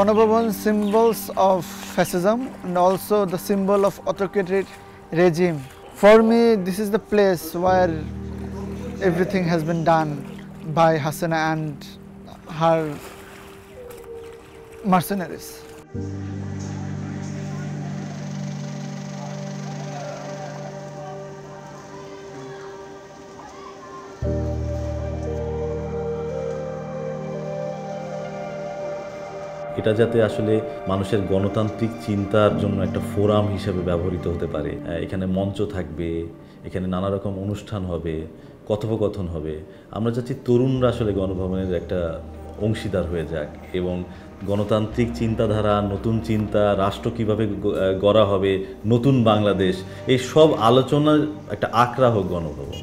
Ganabhavan symbols of fascism and also the symbol of autocratic regime. For me, this is the place where everything has been done by Hasina and her mercenaries. এটা যাতে আসলে মানুষের গণতান্ত্রিক চিন্তার জন্য একটা forum হিসেবে ব্যবহৃত হতে পারে। এখানে মঞ্চ থাকবে, এখানে নানা রকম অনুষ্ঠান হবে, কথোপকথন হবে। আমরা চাচ্ছি তরুণরা আসলে গণভবনের একটা অংশীদার হয়ে যাক এবং গণতান্ত্রিক চিন্তাধারা, নতুন চিন্তা, রাষ্ট্র কীভাবে গড়া হবে, নতুন বাংলাদেশ, এই সব আলোচনার একটা আখড়া হোক গণভবন।